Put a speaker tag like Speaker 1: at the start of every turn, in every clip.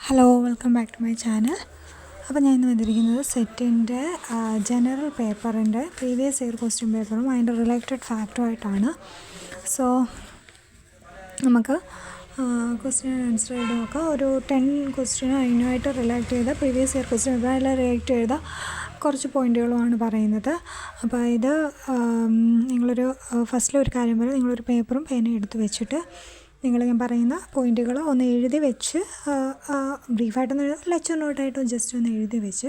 Speaker 1: Hello welcome back to my channel. അപ്പോൾ ഞാൻ ഇന്ന് വന്നിരിക്കുന്നത് സെറ്റിൻ്റെ ജനറൽ പേപ്പറിൻ്റെ പ്രീവിയസ് ഇയർ ക്വസ്റ്റ്യൻ പേപ്പറും അതിൻ്റെ റിലേറ്റഡ് ഫാക്ടറുമായിട്ടാണ്. സോ നമുക്ക് ക്വസ്റ്റ്യൻ ആൻസർ ചെയ്ത് നോക്കാം. ഒരു 10 ക്വസ്റ്റ്യൻ അതിനുമായിട്ട് റിലേറ്റ് ചെയ്ത പ്രീവിയസ് ഇയർ ക്വസ്റ്റ്യൻ പേപ്പർ അതിൽ റിലേറ്റ് ചെയ്ത കുറച്ച് പോയിൻറ്റുകളുമാണ് പറയുന്നത്. അപ്പോൾ ഇത് നിങ്ങളൊരു ഫസ്റ്റിലൊരു കാര്യം പറയും, നിങ്ങളൊരു പേപ്പറും പേനയും എടുത്ത് വെച്ചിട്ട് ഞാൻ പറയുന്ന പോയിൻറ്റുകൾ ഒന്ന് എഴുതി വെച്ച് ബ്രീഫായിട്ടൊന്ന് ലെക്ചർ നോട്ടായിട്ടോ ജസ്റ്റ് ഒന്ന് എഴുതി വെച്ച്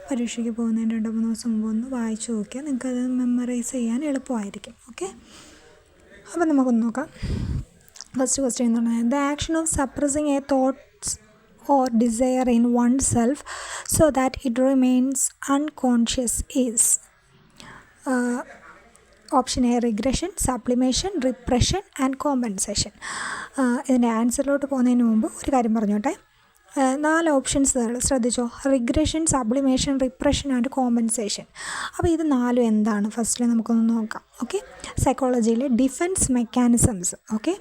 Speaker 1: പരീക്ഷയ്ക്ക് പോകുന്നതിന് 2-3 ദിവസം മുമ്പ് ഒന്ന് വായിച്ച് നോക്കിയാൽ നിങ്ങൾക്കത് മെമ്മറൈസ് ചെയ്യാൻ എളുപ്പമായിരിക്കും. ഓക്കെ, അപ്പം നമുക്കൊന്ന് നോക്കാം. ഫസ്റ്റ് ക്വസ്റ്റ്യൻ എന്ന് പറഞ്ഞാൽ the action of suppressing a thoughts or desire in oneself so that it remains unconscious is option A regression, sublimation, repression and compensation. ഇതിൻ്റെ ആൻസറിലോട്ട് പോകുന്നതിന് മുമ്പ് ഒരു കാര്യം പറഞ്ഞോട്ടെ. 4 ഓപ്ഷൻസ് ശ്രദ്ധിച്ചോ. Regression, sublimation, repression and compensation. അപ്പോൾ ഇത് 4 എന്താണ് ഫസ്റ്റിൽ നമുക്കൊന്ന് നോക്കാം. ഓക്കെ, സൈക്കോളജിയിലെ ഡിഫെൻസ് മെക്കാനിസംസ്. ഓക്കെ,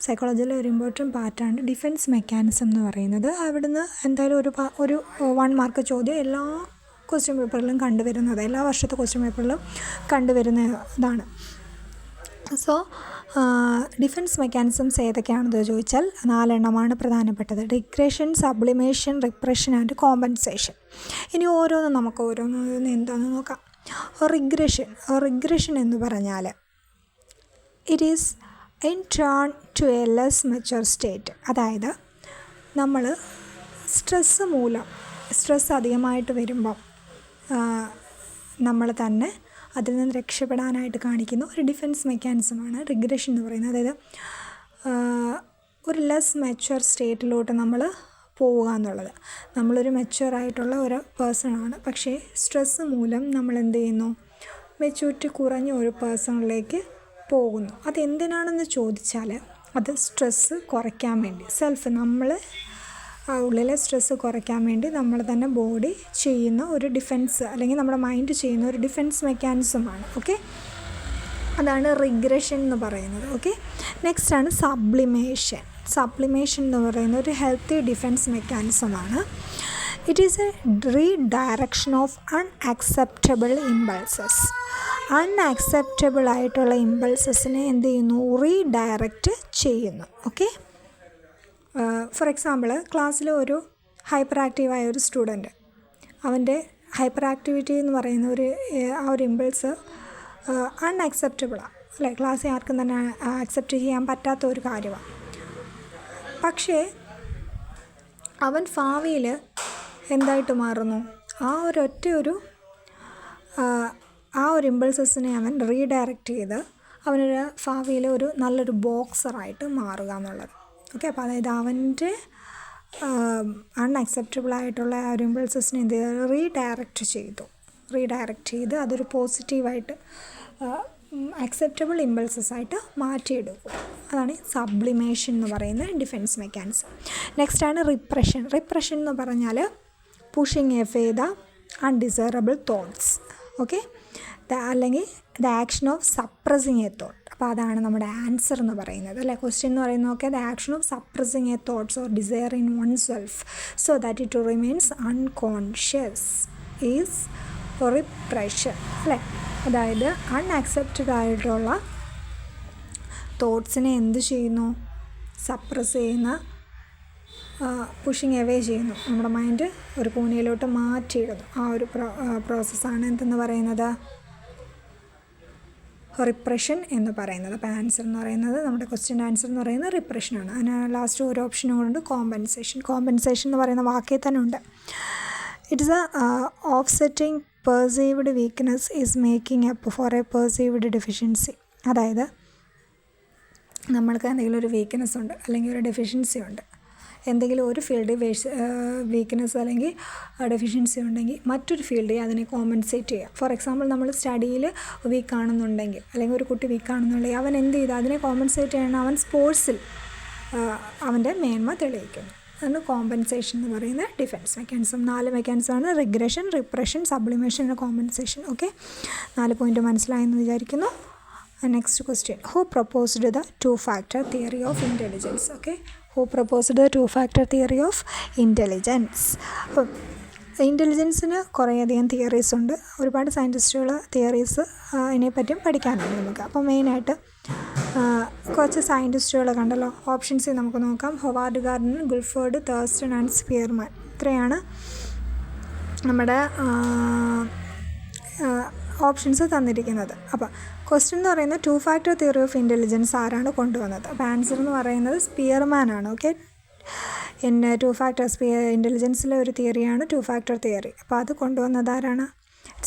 Speaker 1: സൈക്കോളജിയിലെ ഒരു ഇമ്പോർട്ടൻറ്റ് പാർട്ടാണ് ഡിഫെൻസ് മെക്കാനിസം എന്ന് പറയുന്നത്. അവിടുന്ന് എന്തായാലും ഒരു 1 മാർക്ക് ചോദ്യം എല്ലാ ക്വസ്റ്റ്യൻ പേപ്പറിലും കണ്ടുവരുന്നത്, എല്ലാ വർഷത്തെ ക്വസ്റ്റ്യൻ പേപ്പറിലും കണ്ടുവരുന്ന ഇതാണ്. സോ ഡിഫെൻസ് മെക്കാനിസംസ് ഏതൊക്കെയാണെന്ന് ചോദിച്ചാൽ 4 എണ്ണമാണ് പ്രധാനപ്പെട്ടത്: regression, sublimation, repression and compensation. ഇനി നമുക്ക് ഓരോന്ന് എന്താണെന്ന് നോക്കാം. റിഗ്രഷൻ എന്ന് പറഞ്ഞാൽ it is in turn to a less mature state. അതായത് നമ്മൾ സ്ട്രെസ് അധികമായിട്ട് വരുമ്പം നമ്മൾ തന്നെ അതിൽ നിന്ന് രക്ഷപ്പെടാനായിട്ട് കാണിക്കുന്ന ഒരു ഡിഫെൻസ് മെക്കാനിസമാണ് റിഗ്രഷൻ എന്ന് പറയുന്നത്. അതായത് ഒരു ലെസ് മെച്യൂർ സ്റ്റേറ്റിലോട്ട് നമ്മൾ പോവുക എന്നുള്ളത്. നമ്മളൊരു മെച്യൂറായിട്ടുള്ള ഒരു പേഴ്സണാണ്, പക്ഷേ സ്ട്രെസ്സ് മൂലം നമ്മൾ എന്ത് ചെയ്യുന്നു, മെച്യൂരിറ്റി കുറഞ്ഞ ഒരു പേഴ്സണിലേക്ക് പോകുന്നു. അതെന്തിനാണെന്ന് ചോദിച്ചാൽ അത് സ്ട്രെസ്സ് കുറയ്ക്കാൻ വേണ്ടി, നമ്മൾ ഉള്ളിലെ സ്ട്രെസ്സ് കുറയ്ക്കാൻ വേണ്ടി നമ്മൾ തന്നെ ബോഡി ചെയ്യുന്ന ഒരു ഡിഫെൻസ്, അല്ലെങ്കിൽ നമ്മുടെ മൈൻഡ് ചെയ്യുന്ന ഒരു ഡിഫെൻസ് മെക്കാനിസമാണ്. ഓക്കെ, അതാണ് റിഗ്രഷൻ എന്ന് പറയുന്നത്. ഓക്കെ, നെക്സ്റ്റ് ആണ് സബ്ലിമേഷൻ എന്ന് പറയുന്ന ഒരു ഹെൽത്തി ഡിഫെൻസ് മെക്കാനിസമാണ്. It is a redirection of unacceptable impulses. Unacceptable ആയിട്ടുള്ള ഇമ്പൾസസിനെ എന്ത് ചെയ്യുന്നു, റീഡയറക്റ്റ് ചെയ്യുന്നു. ഓക്കെ, ഫോർ എക്സാമ്പിൾ ക്ലാസ്സിൽ ഒരു ഹൈപ്പർ ആക്റ്റീവായ ഒരു സ്റ്റുഡൻറ്റ്, അവൻ്റെ ഹൈപ്പർ ആക്ടിവിറ്റി എന്ന് പറയുന്ന ഒരു ഇമ്പൾസ് അൺഅക്സെപ്റ്റബിളാണ് അല്ലേ, ക്ലാസ്സിൽ ആർക്കും തന്നെ അക്സെപ്റ്റ് ചെയ്യാൻ പറ്റാത്ത ഒരു കാര്യമാണ്. പക്ഷേ അവൻ ഭാവിയിൽ എന്തായിട്ട് മാറുന്നു, ആ ഒരു ഇമ്പൾസസിനെ അവൻ റീഡയറക്റ്റ് ചെയ്ത് അവനൊരു ഭാവിയിൽ നല്ലൊരു ബോക്സറായിട്ട് മാറുക എന്നുള്ളത്. ഓക്കെ, അപ്പോൾ അതായത് അവൻ്റെ അൺഅക്സെപ്റ്റബിളായിട്ടുള്ള ആ ഒരു ഇമ്പൾസസിനെ എന്ത് ചെയ്തു, റീഡയറക്റ്റ് ചെയ്ത് അതൊരു പോസിറ്റീവായിട്ട് അക്സെപ്റ്റബിൾ ഇമ്പൾസസായിട്ട് മാറ്റിയെടുക്കും. അതാണ് സബ്ലിമേഷൻ എന്ന് പറയുന്ന ഡിഫെൻസ് മെക്കാനിസം. നെക്സ്റ്റ് ആണ് റിപ്രഷൻ എന്ന് പറഞ്ഞാൽ pushing away the undesirable thoughts. Okay, അല്ലെങ്കിൽ the action of suppressing a thought. അപ്പോൾ അതാണ് നമ്മുടെ ആൻസർ എന്ന് പറയുന്നത് അല്ലേ. ക്വസ്റ്റ്യൻ എന്ന് പറയുന്നത് okay, the action of suppressing a thoughts or desire in oneself so that it remains unconscious is repression അല്ലേ. അതായത് അൺഅക്സെപ്റ്റഡ് ആയിട്ടുള്ള തോട്ട്സിനെ എന്ത് ചെയ്യുന്നു, സപ്രസ് ചെയ്യുന്ന, പുഷിങ് എവേ ചെയ്യുന്നു, നമ്മുടെ മൈൻഡ് ഒരു കോണിയിലോട്ട് മാറ്റിയിടുന്നു. ആ ഒരു പ്രോസസ്സാണ് എന്തെന്ന് പറയുന്നത്, റിപ്രഷൻ എന്ന് പറയുന്നത്. അപ്പോൾ ആൻസർ എന്ന് പറയുന്നത്, നമ്മുടെ ക്വസ്റ്റ്യൻ്റെ ആൻസർ എന്ന് പറയുന്നത് റിപ്രഷനാണ്. അതിന് ലാസ്റ്റ് ഒരു ഓപ്ഷനും കൊണ്ട് കോമ്പൻസേഷൻ എന്ന് പറയുന്ന വാക്കിൽ തന്നെ ഉണ്ട്. It's A offsetting perceived weakness is making up four A perceived deficiency. അതായത് നമ്മൾക്ക് എന്തെങ്കിലും ഒരു വീക്ക്നെസ് ഉണ്ട്, അല്ലെങ്കിൽ ഒരു ഡെഫിഷ്യൻസി ഉണ്ട്, എന്തെങ്കിലും ഒരു ഫീൽഡിൽ വീക്ക്നെസ് അല്ലെങ്കിൽ ഡെഫിഷ്യൻസി ഉണ്ടെങ്കിൽ മറ്റൊരു ഫീൽഡിൽ അതിനെ കോമ്പൻസേറ്റ് ചെയ്യുക. ഫോർ എക്സാമ്പിൾ നമ്മൾ സ്റ്റഡിയിൽ വീക്കാണെന്നുണ്ടെങ്കിൽ, അല്ലെങ്കിൽ ഒരു കുട്ടി വീക്കാണെന്നുണ്ടെങ്കിൽ അവൻ എന്ത് ചെയ്ത് അതിനെ കോമ്പൻസേറ്റ് ചെയ്യണം, അവൻ സ്പോർട്സിൽ അവൻ്റെ മേന്മ തെളിയിക്കുന്നു. അതാണ് കോമ്പൻസേഷൻ എന്ന് പറയുന്ന ഡിഫെൻസ് മെക്കാനിസം. 4 മെക്കാനിസമാണ്: regression, repression, sublimation, compensation. Okay, 4 point മനസ്സിലായെന്ന് വിചാരിക്കുന്നു. Next question. Who proposed the two-factor theory of intelligence? Okay. Who proposed the two-factor theory of intelligence? അപ്പം ഇൻ്റലിജൻസിന് കുറേയധികം തിയറീസ് ഉണ്ട്. ഒരുപാട് സയൻറ്റിസ്റ്റുകൾ തിയറീസ് ഇതിനെപ്പറ്റിയും പഠിക്കാനുണ്ട് നമുക്ക്. അപ്പോൾ മെയിനായിട്ട് കുറച്ച് സയൻറ്റിസ്റ്റുകൾ കണ്ടല്ലോ. ഓപ്ഷൻസിൽ നമുക്ക് നോക്കാം. Howard Gardner, Guilford, Thurstone and Spearman. ഇത്രയാണ് നമ്മുടെ ഓപ്ഷൻസ് തന്നിരിക്കുന്നത്. അപ്പോൾ ക്വസ്റ്റ്യൻ എന്ന് പറയുന്നത് two factor theory of intelligence ആരാണ് കൊണ്ടുവന്നത്? അപ്പോൾ ആൻസർ എന്ന് പറയുന്നത് സ്പിയർമാൻ ആണ്. ഓക്കെ. ടു ഫാക്ടർ ഇൻ്റലിജൻസിലെ ഒരു തിയറിയാണ് ടു ഫാക്ടർ തിയറി. അപ്പോൾ അത് കൊണ്ടുവന്നത് ആരാണ്?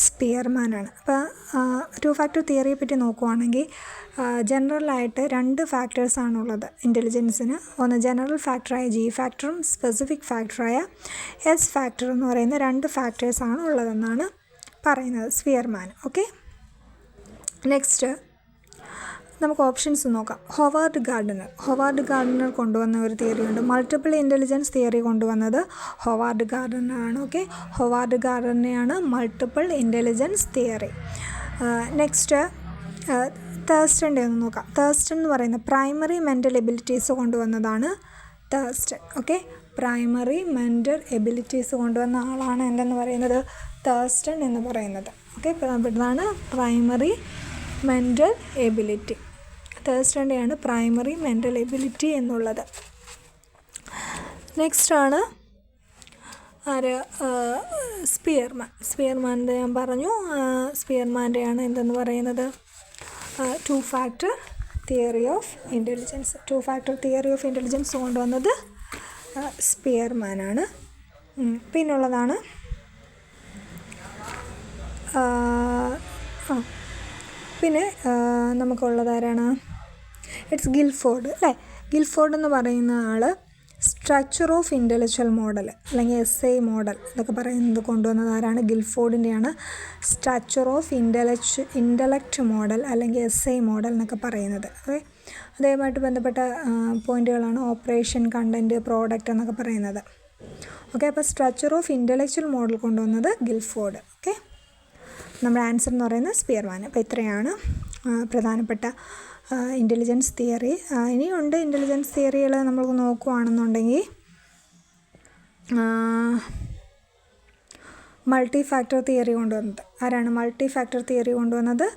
Speaker 1: സ്പിയർമാനാണ്. അപ്പോൾ ടു ഫാക്ടർ തിയറിയെ പറ്റി നോക്കുവാണെങ്കിൽ ജനറലായിട്ട് 2 ഫാക്ടേഴ്സാണുള്ളത് ഇൻ്റലിജൻസിന്. ഒന്ന് ജനറൽ ഫാക്ടറായ ജി ഫാക്ടറും സ്പെസിഫിക് ഫാക്ടറായ എസ് ഫാക്ടർ എന്ന് പറയുന്ന 2 ഫാക്ടേഴ്സാണ് ഉള്ളതെന്നാണ് പറയുന്നത് സ്പിയർമാൻ. ഓക്കെ. നെക്സ്റ്റ് നമുക്ക് ഓപ്ഷൻസ് നോക്കാം. ഹൊവാർഡ് ഗാർഡനർ കൊണ്ടുവന്ന ഒരു തിയറി ഉണ്ട്. മൾട്ടിപ്പിൾ ഇൻ്റലിജൻസ് തിയറി കൊണ്ടുവന്നത് ഹൊവാർഡ് ഗാർഡനറാണ്. ഓക്കെ. ഹൊവാർഡ് ഗാർഡനറെയാണ് മൾട്ടിപ്പിൾ ഇൻ്റലിജൻസ് തിയറി. നെക്സ്റ്റ് തേഴ്സ്റ്റൻ്റെ ഒന്ന് നോക്കാം. തേഴ്സ്റ്റൺ എന്ന് പറയുന്ന പ്രൈമറി മെൻ്റൽ എബിലിറ്റീസ് കൊണ്ടുവന്നതാണ് Thurstone. Okay. Primary mental abilities കൊണ്ടുവന്ന ആളാണ് എന്തെന്ന് പറയുന്നത്? തേഴ്സ്റ്റൺ എന്ന് പറയുന്നത്. ഓക്കെ. ഇതാണ് primary mental ability. തേഴ്സ്റ്റൻ്റെയാണ് primary mental ability എന്നുള്ളത്. നെക്സ്റ്റാണ് ആര്? സ്പിയർമാൻ്റെ ഞാൻ പറഞ്ഞു. സ്പിയർമാൻ്റെയാണ് എന്തെന്ന് പറയുന്നത്? Two factor theory of intelligence. To factor theory of intelligence കൊണ്ടുവന്നത് സ്പിയർമാനാണ്. പിന്നുള്ളതാണ് പിന്നെ നമുക്കുള്ളത് ആരാണ്? ഇറ്റ്സ് ഗിൽഫോർഡ് അല്ലേ. ഗിൽഫോർഡ് എന്ന് പറയുന്ന ആൾ സ്ട്രക്ചർ ഓഫ് ഇൻ്റലക്ച്വൽ മോഡൽ അല്ലെങ്കിൽ എസ് ഐ മോഡൽ ഇതൊക്കെ പറയുന്നത് കൊണ്ടുവന്നത് ആരാണ്? ഗിൽഫോർഡിൻ്റെയാണ് സ്ട്രക്ചർ ഓഫ് ഇൻ്റലക്റ്റ് മോഡൽ അല്ലെങ്കിൽ എസ് ഐ മോഡൽ എന്നൊക്കെ പറയുന്നത്. ഓക്കെ. അതേമായിട്ട് ബന്ധപ്പെട്ട പോയിൻറ്റുകളാണ് ഓപ്പറേഷൻ, കണ്ടൻറ്റ്, പ്രോഡക്റ്റ് എന്നൊക്കെ പറയുന്നത്. ഓക്കെ. അപ്പോൾ സ്ട്രക്ചർ ഓഫ് ഇൻ്റലക്ച്വൽ മോഡൽ കൊണ്ടുവന്നത് ഗിൽഫോർഡ്. ഓക്കെ. നമ്മുടെ ആൻസർ എന്ന് പറയുന്നത് സ്പിയർമാൻ. അപ്പോൾ ഇത്രയാണ് പ്രധാനപ്പെട്ട ഇൻ്റലിജൻസ് തിയറി. ഇനിയുണ്ട് ഇൻ്റലിജൻസ് തിയറികൾ നമ്മൾ നോക്കുകയാണെന്നുണ്ടെങ്കിൽ മൾട്ടി ഫാക്ടർ തിയറി കൊണ്ടുവന്നത് ആരാണ്? മൾട്ടി ഫാക്ടർ തിയറി കൊണ്ടുവന്നത്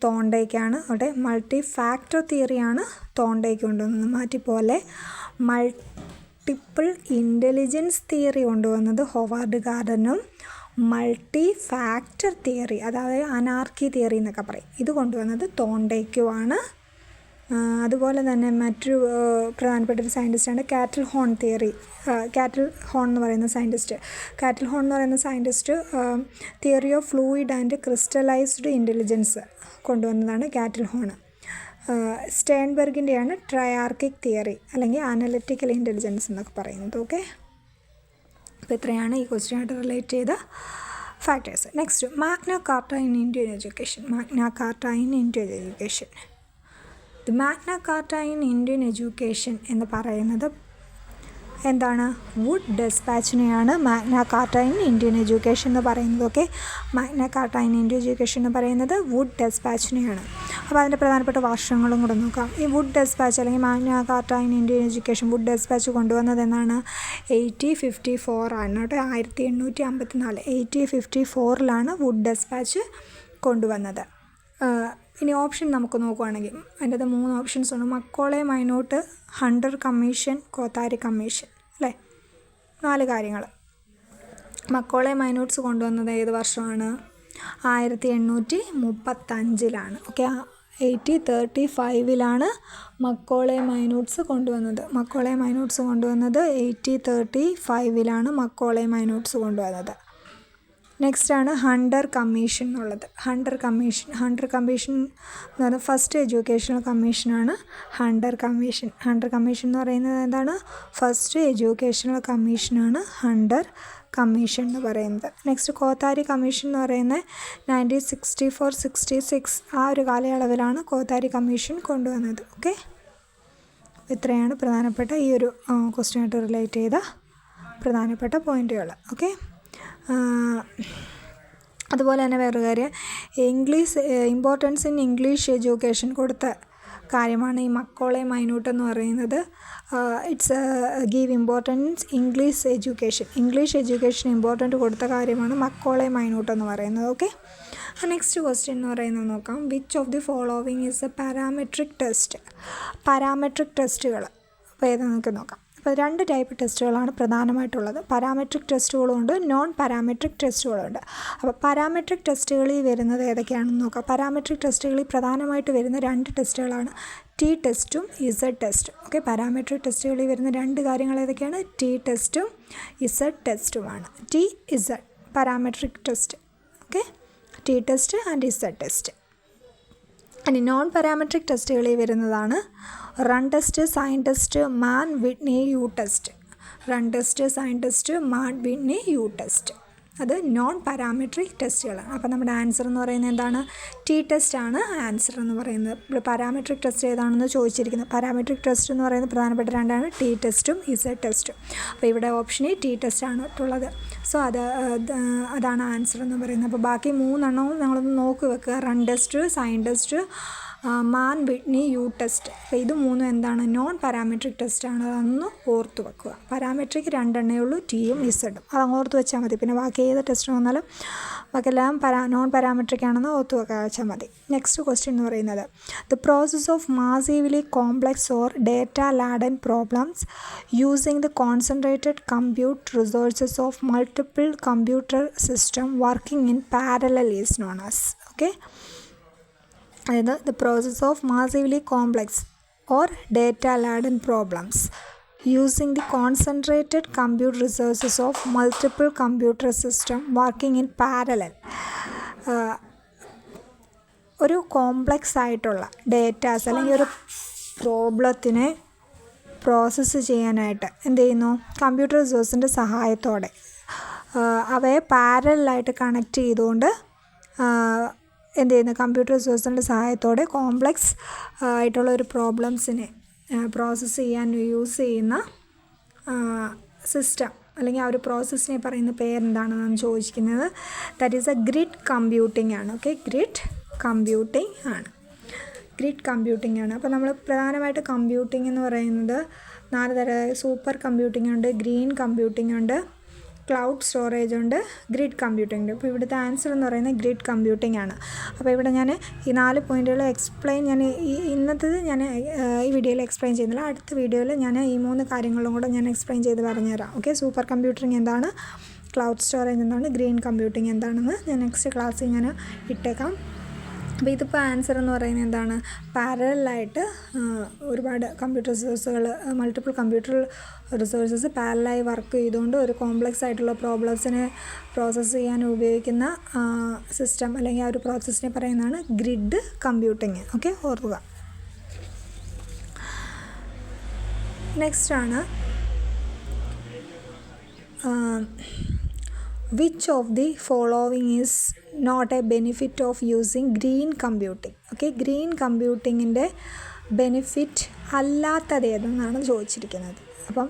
Speaker 1: തോണ്ടേക്കാണ്. അവിടെ മൾട്ടി ഫാക്ടർ തിയറിയാണ് തോണ്ടേക്ക് കൊണ്ടുവന്നത്. മാറ്റിപ്പോലെ മൾട്ടിപ്പിൾ ഇൻ്റലിജൻസ് തിയറി കൊണ്ടുവന്നത് ഹൊവാർഡ് ഗാർഡനും മൾട്ടി ഫാക്ടർ തിയറി അതായത് അനാർക്കി തിയറി എന്നൊക്കെ പറയും ഇത് കൊണ്ടുവന്നത് തോണ്ടേക്കുമാണ്. അതുപോലെ തന്നെ മറ്റൊരു പ്രധാനപ്പെട്ട ഒരു സയൻറ്റിസ്റ്റാണ് കാറ്റൽ ഹോൺ എന്ന് പറയുന്ന scientist theory of fluid and crystallised intelligence കൊണ്ടുവന്നതാണ് കാറ്റൽ ഹോൺ. സ്റ്റേൺബെർഗിൻ്റെയാണ് ട്രയാർക്കിക് തിയറി അല്ലെങ്കിൽ അനലിറ്റിക്കൽ ഇൻ്റലിജൻസ് എന്നൊക്കെ പറയുന്നത്. ഓക്കെ. അപ്പോൾ ഇത്രയാണ് ഈ ക്വസ്റ്റ്യനായിട്ട് റിലേറ്റ് ചെയ്ത factors. Next Magna Carta in Indian education. The Magna Carta in Indian education എന്ന് പറയുന്നത് എന്താണ്? വുഡ് ഡെസ്പാച്ചിനെയാണ് Magna Carta in Indian education എന്ന് പറയുന്നത്. Okay. Magna Carta in Indian education എന്ന് പറയുന്നത് വുഡ് ഡെസ്പാച്ചിനെയാണ്. അപ്പോൾ അതിൻ്റെ പ്രധാനപ്പെട്ട വർഷങ്ങളും കൂടെ നോക്കാം. ഈ വുഡ് ഡെസ്പാച്ച് അല്ലെങ്കിൽ Magna Carta in Indian education Wood despatch കൊണ്ടുവന്നത് എന്നാണ്? 1854 ആണ് കേട്ടോ. 1854 1854 വുഡ് ഡെസ്പാച്ച് കൊണ്ടുവന്നത്. ഇനി ഓപ്ഷൻ നമുക്ക് നോക്കുകയാണെങ്കിൽ അതിൻ്റെ 3 ഓപ്ഷൻസ് ഉണ്ട്. Macaulay minute, Hunter commission, Kothari commission അല്ലേ. 4 കാര്യങ്ങൾ. മക്കോളെ മൈനോട്ട്സ് കൊണ്ടുവന്നത് ഏത് വർഷമാണ്? 1835 ഓക്കെ. 1835 മക്കോളെ മൈനോട്ട്സ് കൊണ്ടുവന്നത്. 1835 മക്കോളെ മൈനോട്ട്സ് കൊണ്ടുവന്നത്. നെക്സ്റ്റാണ് ഹണ്ടർ കമ്മീഷൻ എന്നുള്ളത്. ഹണ്ടർ കമ്മീഷൻ എന്ന് പറഞ്ഞാൽ ഫസ്റ്റ് എഡ്യൂക്കേഷണൽ കമ്മീഷനാണ് ഹണ്ടർ കമ്മീഷൻ എന്ന് പറയുന്നത് എന്താണ്? ഫസ്റ്റ് എഡ്യൂക്കേഷണൽ കമ്മീഷനാണ് ഹണ്ടർ കമ്മീഷൻ എന്ന് പറയുന്നത്. നെക്സ്റ്റ് കോത്താരി കമ്മീഷൻ എന്ന് പറയുന്നത് 1964-66 ആ ഒരു കാലയളവിലാണ് കോത്താരി കമ്മീഷൻ കൊണ്ടുവന്നത്. ഓക്കെ. ഇത്രയാണ് പ്രധാനപ്പെട്ട ഈ ഒരു ക്വസ്റ്റ്യനായിട്ട് റിലേറ്റ് ചെയ്ത പ്രധാനപ്പെട്ട പോയിൻറ്റുകൾ. ഓക്കെ. അതുപോലെ തന്നെ വേറൊരു കാര്യം, ഇമ്പോർട്ടൻസ് ഇൻ ഇംഗ്ലീഷ് എഡ്യൂക്കേഷൻ കൊടുത്ത കാര്യമാണ് ഈ മക്കോളെ മൈന്യൂട്ട് എന്ന് പറയുന്നത്. It's give importance English education important കൊടുത്ത കാര്യമാണ് മക്കോളെ മൈന്യൂട്ട് എന്ന് പറയുന്നത്. ഓക്കെ, നെക്സ്റ്റ് ക്വസ്റ്റ്യൻ എന്ന് പറയുന്നത് നോക്കാം. Which of the following is A parametric test? Parametric ടെസ്റ്റുകൾ അപ്പോൾ ഏത് നമുക്ക് നോക്കാം. അപ്പോൾ 2 ടൈപ്പ് ടെസ്റ്റുകളാണ് പ്രധാനമായിട്ടുള്ളത്. പാരാമെട്രിക് ടെസ്റ്റുകളുമുണ്ട്, നോൺ പാരാമെട്രിക് ടെസ്റ്റുകളുണ്ട്. അപ്പോൾ പാരാമെട്രിക് ടെസ്റ്റുകളിൽ വരുന്നത് ഏതൊക്കെയാണെന്ന് നോക്കാം. പാരാമെട്രിക് ടെസ്റ്റുകളിൽ പ്രധാനമായിട്ട് വരുന്ന 2 ടെസ്റ്റുകളാണ് ടി ടെസ്റ്റും ഇസഡ് ടെസ്റ്റും. ഓക്കെ, പാരാമെട്രിക് ടെസ്റ്റുകളിൽ വരുന്ന 2 കാര്യങ്ങൾ ഏതൊക്കെയാണ്? ടി ടെസ്റ്റും ഇസഡ് ടെസ്റ്റുമാണ്. T Z parametric test. Okay, T test and Z test. ഇനി നോൺ പാരാമെട്രിക് ടെസ്റ്റുകളിൽ വരുന്നതാണ് run test, sign test, Mann Whitney U test. Run test, sign test, Mann Whitney U test. അത് നോൺ പാരാമെട്രിക് ടെസ്റ്റുകളാണ്. അപ്പോൾ നമ്മുടെ answer എന്ന് പറയുന്നത് എന്താണ്? ടി ടെസ്റ്റ് ആണ് ആൻസർ എന്ന് പറയുന്നത്. ഇവിടെ പാരാമെട്രിക് ടെസ്റ്റ് ഏതാണെന്ന് ചോദിച്ചിരിക്കുന്നത്. പാരാമെട്രിക് ടെസ്റ്റ് എന്ന് പറയുന്നത് പ്രധാനപ്പെട്ട 2ആണ്, ടി ടെസ്റ്റും ഇസഡ് ടെസ്റ്റും. അപ്പോൾ ഇവിടെ ഓപ്ഷനിൽ ടി ടെസ്റ്റ് ആണ് ഉള്ളത്. സോ അതാണ് ആൻസർ എന്ന് പറയുന്നത്. അപ്പോൾ ബാക്കി 3 എണ്ണവും നമ്മളൊന്ന് നോക്കി വെക്കുക. Run test, sign test, Mann Whitney U test. അപ്പോൾ ഇത് 3 എന്താണ്? നോൺ പാരാമെട്രിക് ടെസ്റ്റാണ്. അതൊന്ന് ഓർത്ത് വെക്കുക. പാരാമെട്രിക് 2 എണ്ണേ ഉള്ളൂ, ടിയും ഇസഡും. അത് ഓർത്ത് വെച്ചാൽ മതി. പിന്നെ ബാക്കി ഏത് ടെസ്റ്റ് വന്നാലും ബാക്കിയെല്ലാം നോൺ പാരാമെട്രിക് ആണെന്ന് ഓർത്ത് വെച്ചാൽ മതി. നെക്സ്റ്റ് ക്വസ്റ്റ്യൻ എന്ന് പറയുന്നത്, the process of massively complex or data laden problems using the concentrated compute resources of multiple computer system working in parallel is known as. Okay, അതായത് the process of massively complex or data laden problems using the concentrated compute resources of multiple computer system working in parallel. ഒരു complex ആയിട്ടുള്ള datas അല്ലെങ്കിൽ ഒരു പ്രോബ്ലത്തിനെ process ചെയ്യാനായിട്ട് എന്ത് ചെയ്യുന്നു? Computer റിസോഴ്സിൻ്റെ സഹായത്തോടെ അവയെ പാരലായിട്ട് കണക്ട് ചെയ്തുകൊണ്ട് എന്ത് ചെയ്യുന്നു? കമ്പ്യൂട്ടർ റിസോഴ്സിൻ്റെ സഹായത്തോടെ കോംപ്ലക്സ് ആയിട്ടുള്ള ഒരു പ്രോബ്ലംസിനെ പ്രോസസ്സ് ചെയ്യാൻ യൂസ് ചെയ്യുന്ന സിസ്റ്റം അല്ലെങ്കിൽ ആ ഒരു പ്രോസസ്സിനെ പറയുന്ന പേരെന്താണെന്നാണ് ചോദിക്കുന്നത്. That is A grid computing ആണ്. ഓക്കെ, ഗ്രിഡ് കമ്പ്യൂട്ടിംഗ് ആണ്. ഗ്രിഡ് കമ്പ്യൂട്ടിംഗ് ആണ്. അപ്പോൾ നമ്മൾ പ്രധാനമായിട്ട് കമ്പ്യൂട്ടിംഗ് എന്ന് പറയുന്നത് 4 തരം. സൂപ്പർ കമ്പ്യൂട്ടിംഗ് ഉണ്ട്, ഗ്രീൻ കമ്പ്യൂട്ടിംഗ് ഉണ്ട്, ക്ലൗഡ് സ്റ്റോറേജ് ഉണ്ട്, ഗ്രിഡ് കമ്പ്യൂട്ടിംഗ് ഉണ്ട്. അപ്പോൾ ഇവിടുത്തെ ആൻസർ എന്ന് പറയുന്നത് ഗ്രിഡ് കമ്പ്യൂട്ടിംഗ് ആണ്. അപ്പോൾ ഇവിടെ ഞാൻ ഈ 4 പോയിൻറ്റുകൾ ഞാൻ ഇന്നത്തേത് ഞാൻ ഈ വീഡിയോയിൽ എക്സ്പ്ലെയിൻ ചെയ്യുന്നില്ല. അടുത്ത വീഡിയോയിൽ ഞാൻ ഈ 3 കാര്യങ്ങളും കൂടെ ഞാൻ എക്സ്പ്ലെയിൻ ചെയ്ത് പറഞ്ഞുതരാം. ഓക്കെ, സൂപ്പർ കമ്പ്യൂട്ടിംഗ് എന്താണ്, ക്ലൗഡ് സ്റ്റോറേജ് എന്താണ്, ഗ്രീൻ കമ്പ്യൂട്ടിംഗ് എന്താണെന്ന് ഞാൻ നെക്സ്റ്റ് ക്ലാസ്സിൽ ഞാൻ ഇട്ടേക്കാം. അപ്പോൾ ഇതിപ്പോൾ ആൻസർ എന്ന് പറയുന്നത് എന്താണ്? പാരലായിട്ട് ഒരുപാട് കമ്പ്യൂട്ടർ റിസോഴ്സുകൾ, മൾട്ടിപ്പിൾ കമ്പ്യൂട്ടർ റിസോഴ്സസ് പാരലായി വർക്ക് ചെയ്തുകൊണ്ട് ഒരു കോംപ്ലക്സ് ആയിട്ടുള്ള പ്രോബ്ലംസിനെ പ്രോസസ്സ് ചെയ്യാൻ ഉപയോഗിക്കുന്ന സിസ്റ്റം അല്ലെങ്കിൽ ആ ഒരു പ്രോസസ്സിനെ പറയുന്നതാണ് ഗ്രിഡ് കമ്പ്യൂട്ടിങ്. ഓക്കെ, ഓർക്കുക. നെക്സ്റ്റ് ആണ് which of the following is not a benefit of using green computing? Okay, green കമ്പ്യൂട്ടിങ്ങിൻ്റെ ബെനിഫിറ്റ് അല്ലാത്തത് ഏതെന്നാണ് ചോദിച്ചിരിക്കുന്നത്. അപ്പം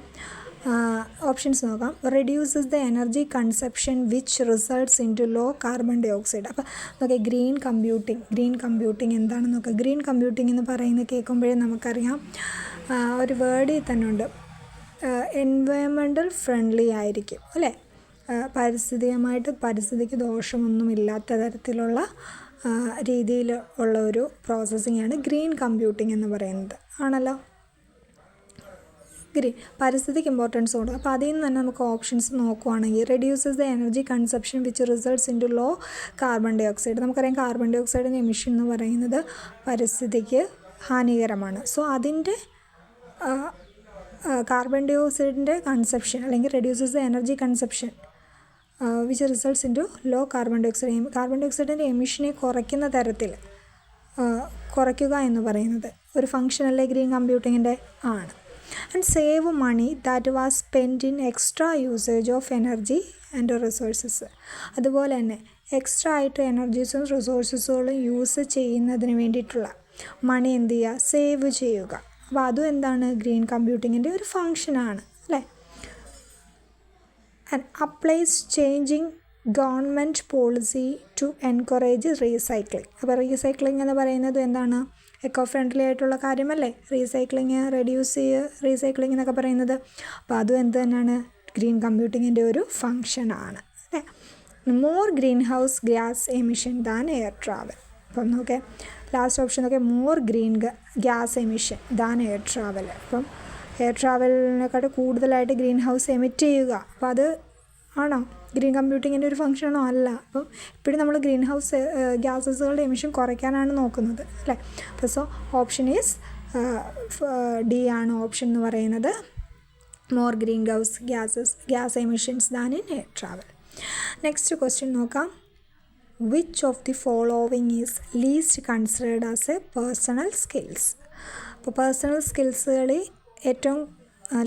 Speaker 1: ഓപ്ഷൻസ് നോക്കാം. Reduces the energy consumption which results in to low carbon dioxide. അപ്പോൾ നോക്കാം, ഗ്രീൻ കമ്പ്യൂട്ടിങ് എന്താണെന്ന് നോക്കാം. ഗ്രീൻ കമ്പ്യൂട്ടിംഗ് എന്ന് പറയുന്നത് കേൾക്കുമ്പോഴേ നമുക്കറിയാം ഒരു വേർഡിൽ തന്നെ ഉണ്ട്, എൻവയോൺമെൻ്റൽ ഫ്രണ്ട്ലി ആയിരിക്കും അല്ലേ. പരിസ്ഥിതിക്ക് ദോഷമൊന്നുമില്ലാത്ത തരത്തിലുള്ള രീതിയിൽ ഉള്ള ഒരു പ്രോസസ്സിംഗ് ആണ് ഗ്രീൻ കമ്പ്യൂട്ടിംഗ് എന്ന് പറയുന്നത്. ആണല്ലോ, പരിസ്ഥിതിക്ക് ഇമ്പോർട്ടൻസ് കൊടുക്കും. അപ്പോൾ അതിൽ നിന്ന് തന്നെ നമുക്ക് ഓപ്ഷൻസ് നോക്കുവാണെങ്കിൽ reduces the energy consumption which results in to low carbon dioxide. നമുക്കറിയാം കാർബൺ ഡൈ ഓക്സൈഡിൻ്റെ എമിഷൻ എന്ന് പറയുന്നത് പരിസ്ഥിതിക്ക് ഹാനികരമാണ്. സോ അതിൻ്റെ കാർബൺ ഡൈ ഓക്സൈഡിൻ്റെ കൺസപ്ഷൻ അല്ലെങ്കിൽ reduces the energy consumption which results in to low carbon dioxide. Carbon ഡൈ ഓക്സൈഡിൻ്റെ എമിഷനെ കുറയ്ക്കുന്ന തരത്തിൽ കുറയ്ക്കുക എന്ന് പറയുന്നത് ഒരു ഫങ്ഷൻ അല്ലേ ഗ്രീൻ കമ്പ്യൂട്ടിങ്ങിൻ്റെ ആണ്. And save money that was spend in extra usage of energy and resources. അതുപോലെ തന്നെ എക്സ്ട്രാ ആയിട്ട് എനർജീസും റിസോഴ്സസുകളും യൂസ് ചെയ്യുന്നതിന് വേണ്ടിയിട്ടുള്ള മണി എന്ത് ചെയ്യുക? സേവ് ചെയ്യുക. അപ്പോൾ അതും എന്താണ്? ഗ്രീൻ കമ്പ്യൂട്ടിങ്ങിൻ്റെ ഒരു ഫങ്ഷനാണ് അല്ലേ. And applies changing government policy to encourage recycling. അപ്പോൾ റീസൈക്ലിംഗ് എന്ന് പറയുന്നത് എന്താണ്? എക്കോ ഫ്രണ്ട്ലി ആയിട്ടുള്ള കാര്യമല്ലേ റീസൈക്ലിങ്, റെഡ്യൂസ് ചെയ്യുക, റീസൈക്ലിംഗ് എന്നൊക്കെ പറയുന്നത്. അപ്പോൾ അതും എന്ത് തന്നെയാണ്? ഗ്രീൻ കമ്പ്യൂട്ടിങ്ങിൻ്റെ ഒരു ഫങ്ഷനാണ് അല്ലേ. More greenhouse gas emission than air travel. അപ്പം നോക്കേ, ലാസ്റ്റ് ഓപ്ഷൻ നോക്കേ, more green gas emission than air travel. അപ്പം എയർ ട്രാവലിനെക്കാട്ട് കൂടുതലായിട്ട് ഗ്രീൻ ഹൗസ് എമിറ്റ് ചെയ്യുക. അപ്പോൾ അത് ആണോ ഗ്രീൻ കമ്പ്യൂട്ടിങ്ങിൻ്റെ ഒരു ഫംഗ്ഷനോ? അല്ല. അപ്പം ഇപ്പോഴും നമ്മൾ ഗ്രീൻ ഹൗസ് ഗ്യാസസുകളുടെ എമിഷൻ കുറയ്ക്കാനാണ് നോക്കുന്നത് അല്ലേ. അപ്പോൾ സോ ഓപ്ഷൻ ഈസ് ഡി ആണ് ഓപ്ഷൻ എന്ന് പറയുന്നത്. More greenhouse gas emissions than in air travel. Next question നോക്കാം. Which of the following is least considered as a personal skills. അപ്പോൾ പേഴ്സണൽ സ്കിൽസുകളിൽ ഏറ്റവും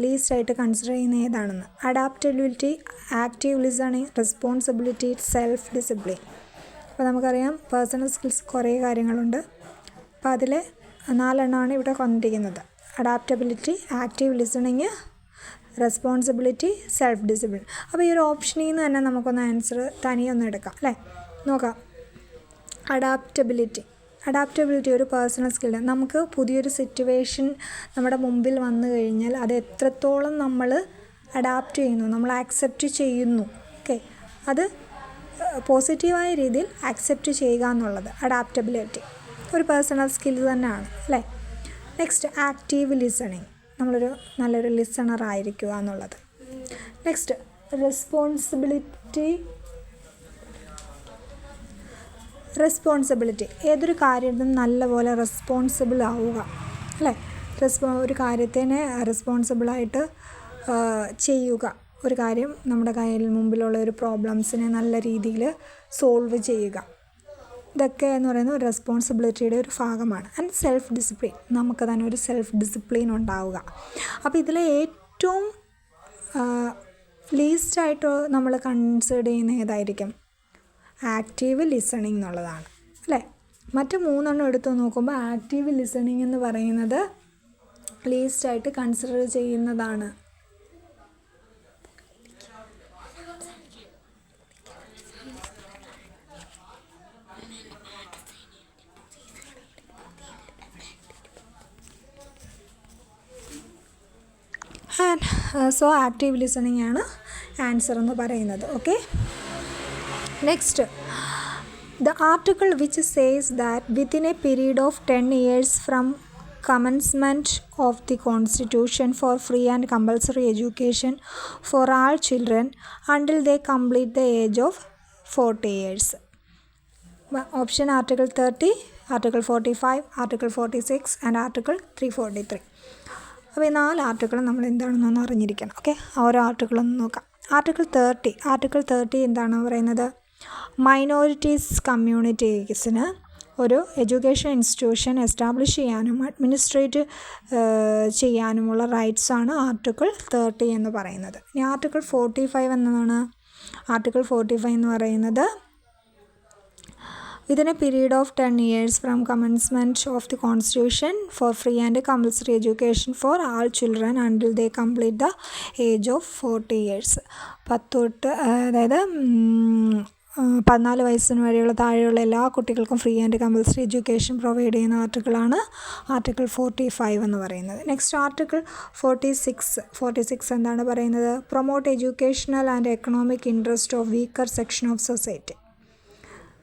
Speaker 1: ലീസ്റ്റ് ആയിട്ട് കൺസിഡർ ചെയ്യുന്ന ഏതാണെന്ന്? Adaptability, active listening, responsibility, self discipline. അപ്പോൾ നമുക്കറിയാം personal skills കുറേ കാര്യങ്ങളുണ്ട്. അപ്പോൾ അതിൽ 4 എണ്ണമാണ് ഇവിടെ കൊണ്ടിരിക്കുന്നത്. Adaptability, active listening, responsibility, self discipline. അപ്പോൾ ഈ ഒരു ഓപ്ഷനിൽ നിന്ന് തന്നെ നമുക്കൊന്ന് ആൻസർ തനിയെ ഒന്ന് എടുക്കാം അല്ലേ. നോക്കാം. അഡാപ്റ്റബിലിറ്റി ഒരു പേഴ്സണൽ സ്കില്ല്. നമുക്ക് പുതിയൊരു സിറ്റുവേഷൻ നമ്മുടെ മുമ്പിൽ വന്നു കഴിഞ്ഞാൽ അത് എത്രത്തോളം നമ്മൾ അഡാപ്റ്റ് ചെയ്യുന്നു, നമ്മൾ ആക്സെപ്റ്റ് ചെയ്യുന്നു, ഓക്കെ, അത് പോസിറ്റീവായ രീതിയിൽ ആക്സെപ്റ്റ് ചെയ്യുക എന്നുള്ളത് അഡാപ്റ്റബിലിറ്റി ഒരു പേഴ്സണൽ സ്കില്ല് തന്നെയാണ് അല്ലേ. നെക്സ്റ്റ് ആക്റ്റീവ് ലിസണിങ്, നമ്മളൊരു നല്ലൊരു ലിസണർ ആയിരിക്കുക എന്നുള്ളത്. നെക്സ്റ്റ് റെസ്പോൺസിബിലിറ്റി, ഏതൊരു കാര്യത്തിനും നല്ലപോലെ റെസ്പോൺസിബിൾ ആവുക അല്ലേ. ഒരു കാര്യത്തിനെ റെസ്പോൺസിബിളായിട്ട് ചെയ്യുക. ഒരു കാര്യം നമ്മുടെ കയ്യിൽ മുമ്പിലുള്ള ഒരു പ്രോബ്ലംസിനെ നല്ല രീതിയിൽ സോൾവ് ചെയ്യുക. ഇതൊക്കെ എന്ന് പറയുന്നത് റെസ്പോൺസിബിലിറ്റിയുടെ ഒരു ഭാഗമാണ്. ആൻഡ് സെൽഫ് ഡിസിപ്ലിൻ, നമുക്ക് തന്നെ ഒരു സെൽഫ് ഡിസിപ്ലിൻ ഉണ്ടാവുക. അപ്പോൾ ഇതിലെ ഏറ്റവും ലീസ്റ്റായിട്ട് നമ്മൾ കൺസിഡർ ചെയ്യുന്ന ഏതായിരിക്കും? ആക്റ്റീവ് ലിസണിങ് എന്നുള്ളതാണ് അല്ലേ. മറ്റ് 3 എണ്ണം എടുത്ത് നോക്കുമ്പോൾ ആക്റ്റീവ് ലിസണിങ് എന്ന് പറയുന്നത് ലീസ്റ്റായിട്ട് കൺസിഡർ ചെയ്യുന്നതാണ്. സോ ആക്റ്റീവ് ലിസണിങ് ആണ് ആൻസർ എന്ന് പറയുന്നത്. Okay, next, the article which says that within a period of 10 years from commencement of the constitution for free and compulsory education for all children until they complete the age of 40 years. Option article 30, article 45, article 46 and article 343. അപ്പോൾ ഈ 4 ആർട്ടിക്കിളും നമ്മൾ എന്താണെന്നൊന്ന് അറിഞ്ഞിരിക്കണം. Okay, ഓരോ ആർട്ടിക്കിളൊന്ന് നോക്കാം. Article 30 എന്താണ് പറയുന്നത്? Minorities കമ്മ്യൂണിറ്റീസിന് ഒരു education institution establish ചെയ്യാനും അഡ്മിനിസ്ട്രേറ്റ് ചെയ്യാനുമുള്ള റൈറ്റ്സാണ് ആർട്ടിക്കിൾ 30 എന്ന് പറയുന്നത്. ഇനി ആർട്ടിക്കിൾ 45 എന്നതാണ്. ആർട്ടിക്കിൾ 45 എന്ന് പറയുന്നത് within a period of 10 years from commencement of the constitution for free and compulsory education for all children until they complete the age of 40 years. 14 വയസ്സിന് വരെയുള്ള താഴെയുള്ള എല്ലാ കുട്ടികൾക്കും free and compulsory education provide ചെയ്യുന്ന ആർട്ടിക്കിളാണ് article 45 എന്ന് പറയുന്നത്. Next article 46 എന്താണ് പറയുന്നത്? Promote educational and economic interest of weaker section of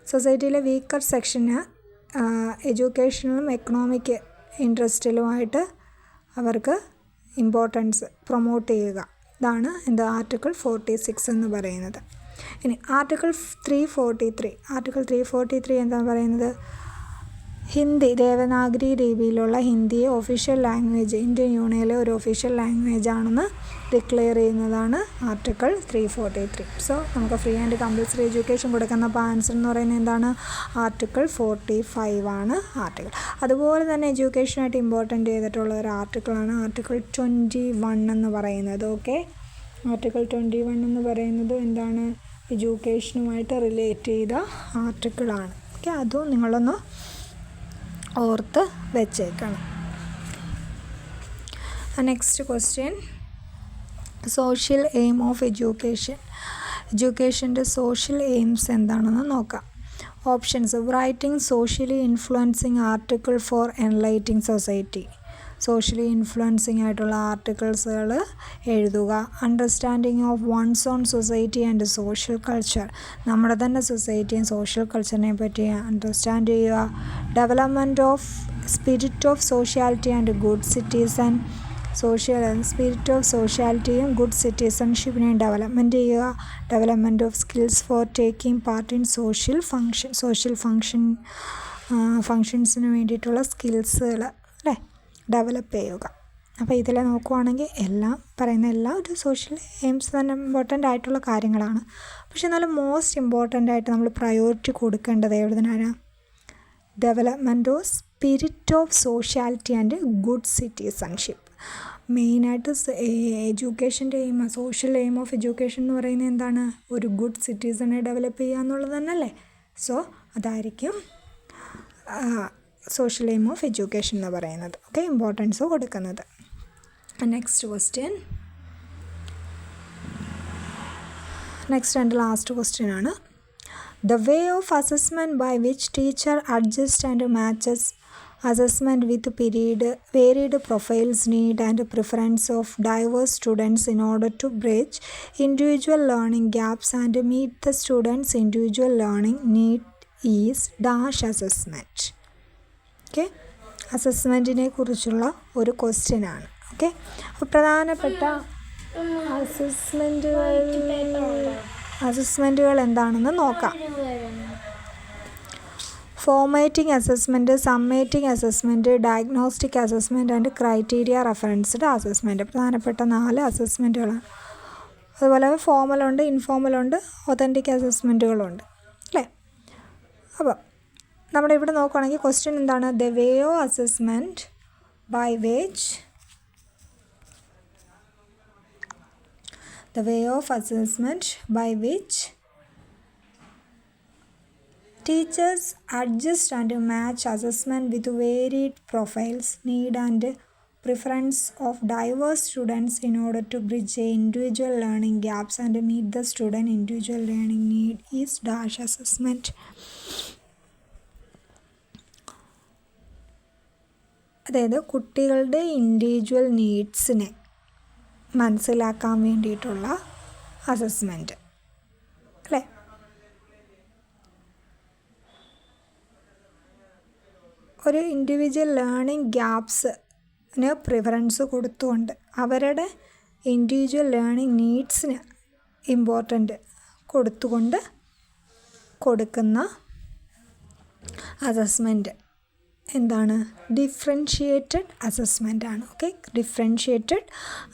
Speaker 1: സൊസൈറ്റിയിലെ വീക്കർ സെക്ഷന് എഡ്യൂക്കേഷണലും എക്കണോമിക് ഇൻട്രസ്റ്റിലുമായിട്ട് അവർക്ക് ഇമ്പോർട്ടൻസ് പ്രൊമോട്ട് ചെയ്യുക. ഇതാണ് ആർട്ടിക്കിൾ 46 എന്ന് പറയുന്നത്. ഇനി ആർട്ടിക്കിൾ 343 എന്താണ് പറയുന്നത്? ഹിന്ദി, ദേവനാഗരി ലിപിയിലുള്ള ഹിന്ദിയെ ഒഫീഷ്യൽ ലാംഗ്വേജ്, ഇന്ത്യൻ യൂണിയനിലെ ഒരു ഒഫീഷ്യൽ ലാംഗ്വേജ് ആണെന്ന് ഡിക്ലെയർ ചെയ്യുന്നതാണ് ആർട്ടിക്കിൾ 343. സോ നമുക്ക് ഫ്രീ ആൻഡ് കമ്പൽസറി എഡ്യൂക്കേഷൻ കൊടുക്കുന്ന ആൻസർ എന്ന് പറയുന്നത് എന്താണ്? ആർട്ടിക്കിൾ 45 ആണ് ആർട്ടിക്കിൾ. അതുപോലെ തന്നെ എഡ്യൂക്കേഷനായിട്ട് ഇമ്പോർട്ടൻ്റ് ചെയ്തിട്ടുള്ള ഒരു ആർട്ടിക്കിളാണ് ആർട്ടിക്കിൾ 21 എന്ന് പറയുന്നത്. ഓക്കെ, ആർട്ടിക്കിൾ 21 എന്ന് പറയുന്നത് എന്താണ്? എഡ്യൂക്കേഷനുമായിട്ട് റിലേറ്റ് ചെയ്ത ആർട്ടിക്കിളാണ്. ഓക്കെ, അതും നിങ്ങളൊന്ന് ഓർത്ത് വെച്ചേക്കണം. Next question, social aim of education. എഡ്യൂക്കേഷൻ്റെ സോഷ്യൽ എയിംസ് എന്താണെന്ന് നോക്കാം. Options: writing socially influencing article for enlightening society, socially influencing ആയിട്ടുള്ള ആർട്ടിക്കിൾസുകൾ എഴുതുക. Understanding of one's own society and social culture, നമ്മുടെ തന്നെ സൊസൈറ്റിയും സോഷ്യൽ കൾച്ചറിനെ പറ്റി അണ്ടർസ്റ്റാൻഡ് ചെയ്യുക. Development of spirit of sociality and good citizen, spirit of സോഷ്യാലിറ്റിയും ഗുഡ് സിറ്റിസൺഷിപ്പിനെയും ഡെവലപ്മെൻറ്റ് ചെയ്യുക. Development of skills for taking part in social ഫങ്ഷൻസിന് വേണ്ടിയിട്ടുള്ള സ്കിൽസുകൾ അല്ലേ ഡെവലപ്പ് ചെയ്യുക. അപ്പോൾ ഇതിൽ നോക്കുവാണെങ്കിൽ പറയുന്ന എല്ലാം ഒരു സോഷ്യൽ എയിംസ് തന്നെ ഇമ്പോർട്ടൻ്റ് ആയിട്ടുള്ള കാര്യങ്ങളാണ്. പക്ഷെ എന്നാലും മോസ്റ്റ് ഇമ്പോർട്ടൻ്റ് ആയിട്ട് നമ്മൾ പ്രയോറിറ്റി കൊടുക്കേണ്ടത് എവിടുന്നാണ്? Development of spirit of sociality and good citizenship. മെയിനായിട്ട് എഡ്യൂക്കേഷൻ്റെ aim, social aim of education എന്ന് പറയുന്നത് എന്താണ്? ഒരു ഗുഡ് സിറ്റിസണെ ഡെവലപ്പ് ചെയ്യുക എന്നുള്ളത് തന്നെയല്ലേ. സോ അതായിരിക്കും സോഷ്യൽ എയിം ഓഫ് എഡ്യൂക്കേഷൻ എന്ന് പറയുന്നത്. ഓക്കെ, ഇമ്പോർട്ടൻസ് കൊടുക്കുന്നത്. Next question, next and last question ആണ്. The way of assessment by which teacher adjusts and matches assessment with varied profiles, need and preference of diverse students in order to bridge individual learning gaps and meet the students' individual learning need is dash assessment. Okay, അസസ്മെൻറ്റിനെ കുറിച്ചുള്ള ഒരു question ആണ്. Okay, അപ്പോൾ പ്രധാനപ്പെട്ട അസസ്മെൻറ്റുകൾ എന്താണെന്ന് നോക്കാം. Formatting assessment, summating assessment, diagnostic assessment and criteria referenced assessment. പ്രധാനപ്പെട്ട 4 അസസ്മെൻറ്റുകളാണ്. അതുപോലെ ഫോർമലുണ്ട്, ഇൻഫോർമലുണ്ട്, ഒതൻറ്റിക് അസസ്മെൻറ്റുകളുണ്ട് അല്ലേ. അപ്പോൾ നമ്മുടെ ഇവിടെ നോക്കുകയാണെങ്കിൽ ക്വസ്റ്റ്യൻ എന്താണ്? The way of assessment by which the way of assessment by which teachers adjust and match assessment with varied profiles, need and preference of diverse students in order to bridge individual learning gaps and meet the student individual learning need is dash assessment. അതായത് കുട്ടികളുടെ individual നീഡ്സിനെ മനസ്സിലാക്കാൻ വേണ്ടിയിട്ടുള്ള assessment അല്ലേ. ഒരു individual learning ഗ്യാപ്സിന് preference കൊടുത്തുകൊണ്ട് അവരുടെ individual learning നീഡ്സിന് important കൊടുത്തുകൊണ്ട് കൊടുക്കുന്ന അസസ്മെൻറ്റ് എന്താണ്? ഡിഫറൻഷിയേറ്റഡ് അസസ്മെൻ്റ് ആണ്. ഓക്കെ, ഡിഫറൻഷിയേറ്റഡ്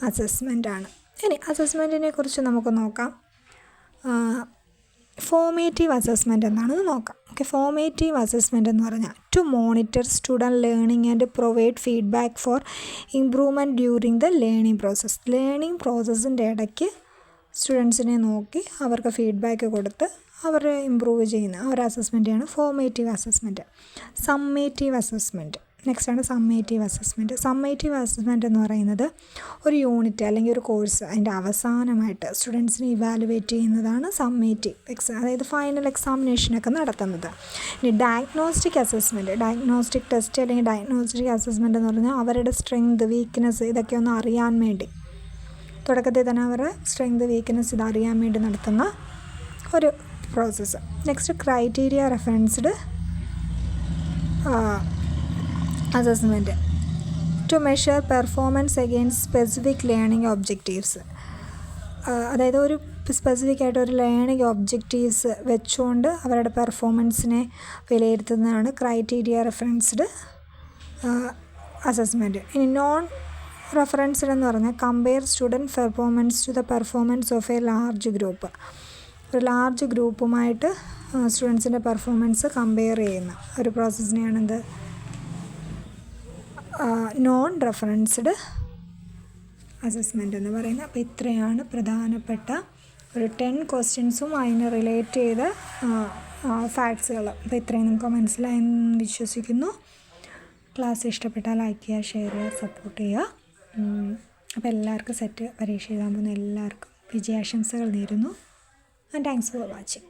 Speaker 1: അസസ്മെൻ്റ് ആണ്. ഇനി അസസ്മെൻറ്റിനെ കുറിച്ച് നമുക്ക് നോക്കാം. ഫോർമേറ്റീവ് അസസ്മെൻറ്റ് എന്താണെന്ന് നോക്കാം. ഓക്കെ, ഫോർമേറ്റീവ് അസസ്മെൻറ്റ് എന്ന് പറഞ്ഞാൽ to monitor student learning and provide feedback for improvement during the learning process. Learning പ്രോസസ്സിൻ്റെ ഇടയ്ക്ക് സ്റ്റുഡൻസിനെ നോക്കി അവർക്ക് ഫീഡ്ബാക്ക് കൊടുത്ത് അവർ ഇമ്പ്രൂവ് ചെയ്യുന്ന ആ ഒരു അസസ്മെൻറ്റാണ് formative assessment. Summative assessment next ആണ് സമ്മേറ്റീവ് അസസ്മെൻറ്റ്. സമ്മേറ്റീവ് അസസ്മെൻറ്റ് എന്ന് പറയുന്നത് ഒരു യൂണിറ്റ് അല്ലെങ്കിൽ ഒരു കോഴ്സ് അതിൻ്റെ അവസാനമായിട്ട് സ്റ്റുഡൻസിനെ ഇവാലുവേറ്റ് ചെയ്യുന്നതാണ് സമ്മേറ്റീവ് അതായത് ഫൈനൽ എക്സാമിനേഷനൊക്കെ നടത്തുന്നത്. ഇനി ഡയഗ്നോസ്റ്റിക് അസസ്മെൻറ്റ്, ഡയഗ്നോസ്റ്റിക് ടെസ്റ്റ് അല്ലെങ്കിൽ ഡയഗ്നോസ്റ്റിക് അസസ്മെൻറ്റ് എന്ന് പറഞ്ഞാൽ അവരുടെ സ്ട്രെങ്ത്, വീക്ക്നെസ് ഇതൊക്കെ ഒന്ന് അറിയാൻ വേണ്ടി തുടക്കത്തിൽ തന്നെ അവരുടെ സ്ട്രെങ്ത്, വീക്ക്നെസ് ഇതറിയാൻ വേണ്ടി നടത്തുന്ന ഒരു process. Next criteria referenced assessment to measure performance against specific learning objectives. അതായത് ഒരു സ്പെസിഫിക് ആയിട്ട് ഒരു ലേണിംഗ് ഒബ്ജക്റ്റീവ്സ് വെച്ചുകൊണ്ട് അവരുടെ പെർഫോമൻസിനെ വിലയിരുത്തുന്നതാണ് ക്രൈറ്റീരിയ റെഫറൻസ്ഡ് അസസ്മെൻറ്റ്. ഇനി നോൺ റെഫറൻസ്ഡ് എന്ന് പറഞ്ഞാൽ compare student performance to the performance of a large group. ഒരു ലാർജ് ഗ്രൂപ്പുമായിട്ട് സ്റ്റുഡൻസിൻ്റെ പെർഫോമൻസ് കമ്പയർ ചെയ്യുന്ന ഒരു പ്രോസസ്സിനെയാണെന്ത് നോൺ റെഫറൻസ്ഡ് അസസ്മെൻ്റ് എന്ന് പറയുന്നത്. അപ്പോൾ ഇത്രയാണ് പ്രധാനപ്പെട്ട ഒരു 10 ക്വസ്റ്റ്യൻസും അതിന് റിലേറ്റ് ചെയ്ത ഫാക്ട്സുകൾ. അപ്പോൾ ഇത്രയും നിങ്ങൾക്ക് മനസ്സിലായെന്ന് വിശ്വസിക്കുന്നു. ക്ലാസ് ഇഷ്ടപ്പെട്ടാൽ ലൈക്ക് ചെയ്യുക, ഷെയർ ചെയ്യുക, സപ്പോർട്ട് ചെയ്യുക. അപ്പോൾ എല്ലാവർക്കും സെറ്റ് പരീക്ഷ എഴുതാൻ പോകുന്ന എല്ലാവർക്കും വിജയാശംസകൾ നേരുന്നു. and thanks for watching.